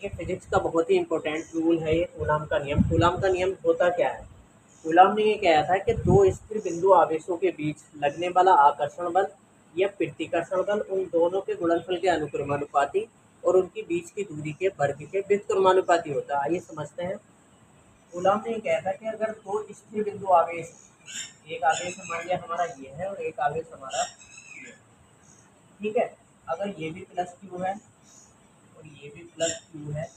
देखिए फिजिक्स का बहुत ही इंपॉर्टेंट रूल है ये कूलाम का नियम। कूलाम का नियम होता क्या है? कूलाम ने ये कहा था कि दो स्थिर बिंदु आवेशों के बीच लगने वाला आकर्षण बल या प्रतिकर्षण बल उन दोनों के गुणनफल के अनुक्रमानुपाती और उनके बीच की दूरी के वर्ग के व्युत्क्रमानुपाती होता है। आइए समझते हैं। कूलाम ने ये कहा था कि अगर दो स्थिर बिंदु आवेश, एक आवेश मान लिया हमारा ये है और एक आवेश हमारा ये है, ठीक है। अगर ये भी प्लस क्यू है और ये भी प्लस क्यू है,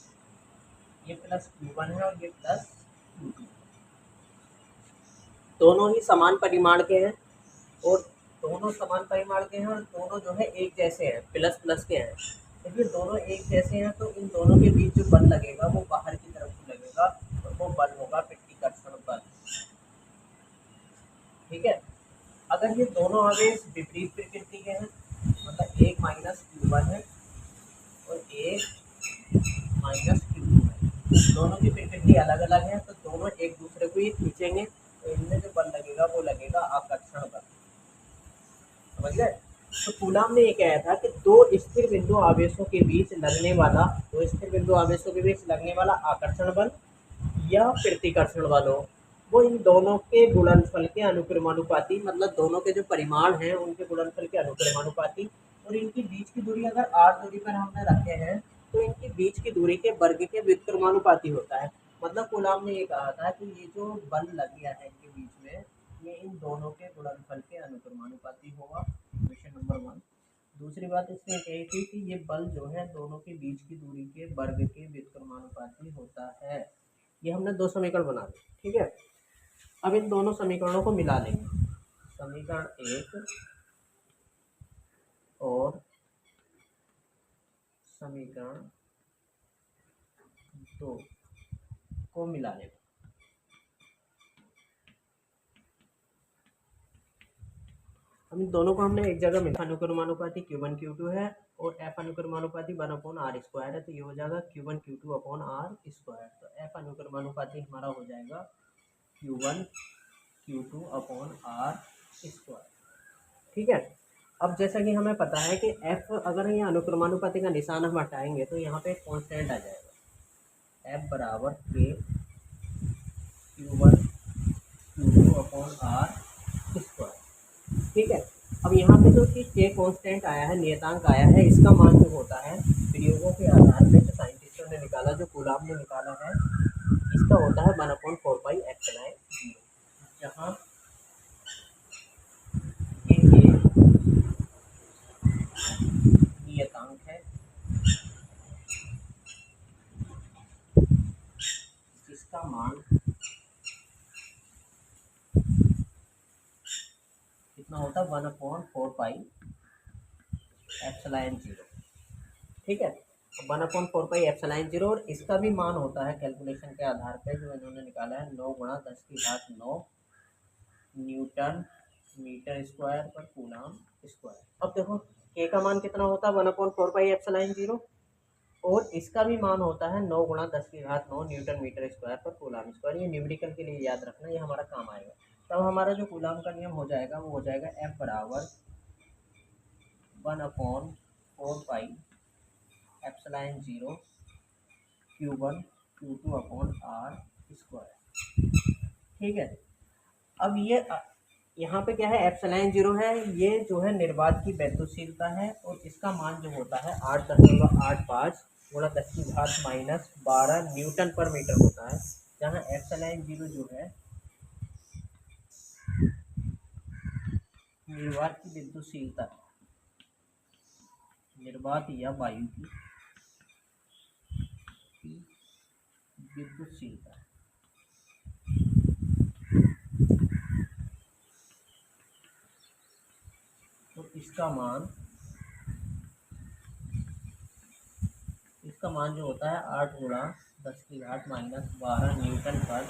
ये प्लस Q1 है और ये प्लस Q2, दोनों ही समान परिमाण के हैं और दोनों समान परिमाण के हैं और दोनों जो है एक जैसे हैं, प्लस प्लस के हैं। देखिए दोनों एक जैसे हैं तो इन दोनों के बीच जो बल लगेगा वो बाहर की तरफ को लगेगा और वो बल होगा प्रतिकर्षण बल, ठीक है। अगर ये दोनों आवेश विपरीत प्रकृति के हैं, मतलब एक माइनस Q1 है और एक माइनस Q2 है, दोनों की प्रकृति अलग अलग है तो दोनों एक दूसरे को ही खींचेंगे तो इनमें जो बल लगेगा वो लगेगा आकर्षण बल, समझ गए। तो कूलाम ने ये कहा था कि दो स्थिर बिंदु आवेशों के बीच लगने वाला आकर्षण बल या प्रतिकर्षण बल हो, वो इन दोनों के गुणनफल के अनुक्रमानुपाती, मतलब दोनों के जो परिमाण हैं उनके गुणनफल के अनुक्रमानुपाती और इनकी बीच की दूरी अगर r दूरी पर हमने रखे हैं तो इनकी बीच की दूरी के वर्ग के व्युत्क्रमानुपाती होता है। मतलब कूलाम ने ये कहा था कि ये जो बल लग गया है इनके बीच में, ये इन दोनों के गुणनफल के अनुक्रमानुपाती होगा, क्वेश्चन नंबर 1। दूसरी बात इसने कही थी कि ये बल जो है दोनों के बीच की दूरी के वर्ग के व्युत्क्रमानुपाती होता है। ये हमने दो समीकरण बना दिए, ठीक है। अब इन दोनों समीकरणों को मिला लेंगे, समीकरण 1 और समीकरण 2 को मिला लेंगे। हम इन दोनों को हमने एक जगह मिला, अनुक्रमानुपाती Q1 Q2 है और F अनुक्रमानुपाती 1/r² है, तो ये हो जाएगा Q1 Q2/r²। तो F अनुक्रमानुपाती हमारा हो जाएगा Q1 Q2/r², ठीक है। अब जैसा कि हमें पता है कि F, अगर ये अनुक्रमानुपाती का निशान हम हटाएंगे तो यहाँ पे एक कांस्टेंट आ जाएगा, F बराबर K Q1 Q2/r², ठीक है। अब यहाँ पे जो कि K कांस्टेंट आया है, नियतांक आया है, इसका मान जो होता है प्रयोगों के आधार पे जो साइंटिस्टों ने निकाला, जो कूलाम ने निकाला है, इसका होता है 1/4πε0, जहाँ ये नियतांक है जिसका मान कितना होता है 1/4πε0, ठीक है। 1/4πε0 और इसका भी मान होता है कैलकुलेशन के आधार पे जो इन्होंने निकाला है 9 × 10⁹ न्यूटन मीटर स्क्वायर पर कूलाम स्क्वायर। अब देखो K का मान कितना होता है 1/4πε0 और इसका भी मान होता है 9 × 10⁹ न्यूटन मीटर स्क्वायर पर कूलाम स्क्वायर। ये न्यूमेरिकल के लिए याद रखना, ये हमारा काम आएगा। तब हमारा जो कूलाम का नियम हो जाएगा वो हो जाएगा F बराबर 1/4πε0 Q1 Q2/r², ठीक है। अब ये यहाँ पे क्या है, ε0 है, ये जो है निर्वात की वैद्युतशीलता है और इसका मान जो होता है 8.85 × 10⁻⁻12 न्यूटन पर मीटर होता है, जहाँ ε0 जो है निर्वात की विद्युतशीलता, निर्वात या वायु की विद्युतशीलता, तो इसका मान जो होता है 8 × 10⁻⁻12 न्यूटन पर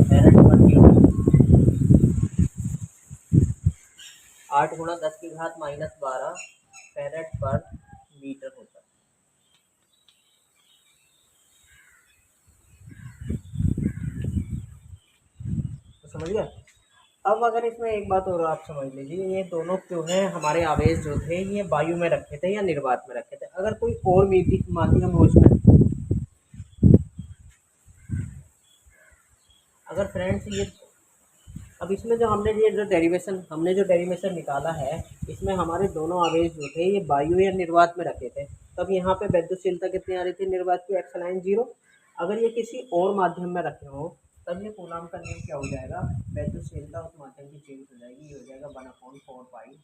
फैरेड पर मीटर, 8 × 10⁻12 फैरेड पर मीटर होता है। तो समझ गए। अब अगर इसमें एक बात और आप समझ लीजिए, ये दोनों जो है हमारे आवेश जो थे ये वायु में रखे थे या निर्वात में रखे थे। अगर कोई और माध्यम हो इसमें, अगर फ्रेंड्स ये, अब इसमें जो हमने जो डेरिवेशन निकाला है, इसमें हमारे दोनों आवेश जो थे ये वायु या निर्वात में रखे थे, तब यहाँ पे वैद्युतशीलता कितनी आ रही थी निर्वात की, एक्स जीरो। अगर ये किसी और माध्यम में रखे हो तब ये कूलाम का नियम क्या हो जाएगा, वैद्युतशीलता उस माध्यम की चेंज हो जाएगी, ये हो जाएगा 1/4 पाई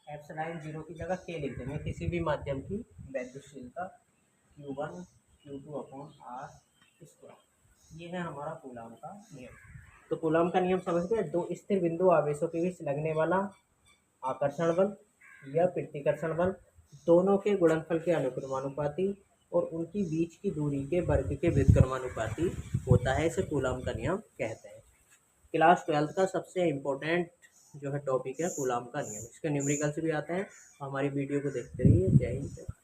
एप्सिलॉन जीरो की जगह के लिख देंगे किसी भी माध्यम की वैद्युतशीलता Q1 Q2 upon are square. ये है हमारा कूलाम का नियम। तो कूलाम का नियम समझ गए, दो स्थिर बिंदु आवेशों के बीच लगने वाला आकर्षण बल या प्रतिकर्षण बल दोनों के गुणनफल के अनुक्रमानुपाती और उनकी बीच की दूरी के वर्ग के व्युत्क्रमानुपाती होता है, इसे कूलाम का नियम कहते हैं। क्लास 12 का सबसे इम्पोर्टेंट जो है टॉपिक है कूलाम का नियम, इसके न्यूमेरिकल्स भी आते हैं। हमारी वीडियो को देखते रहिए। जय हिंद।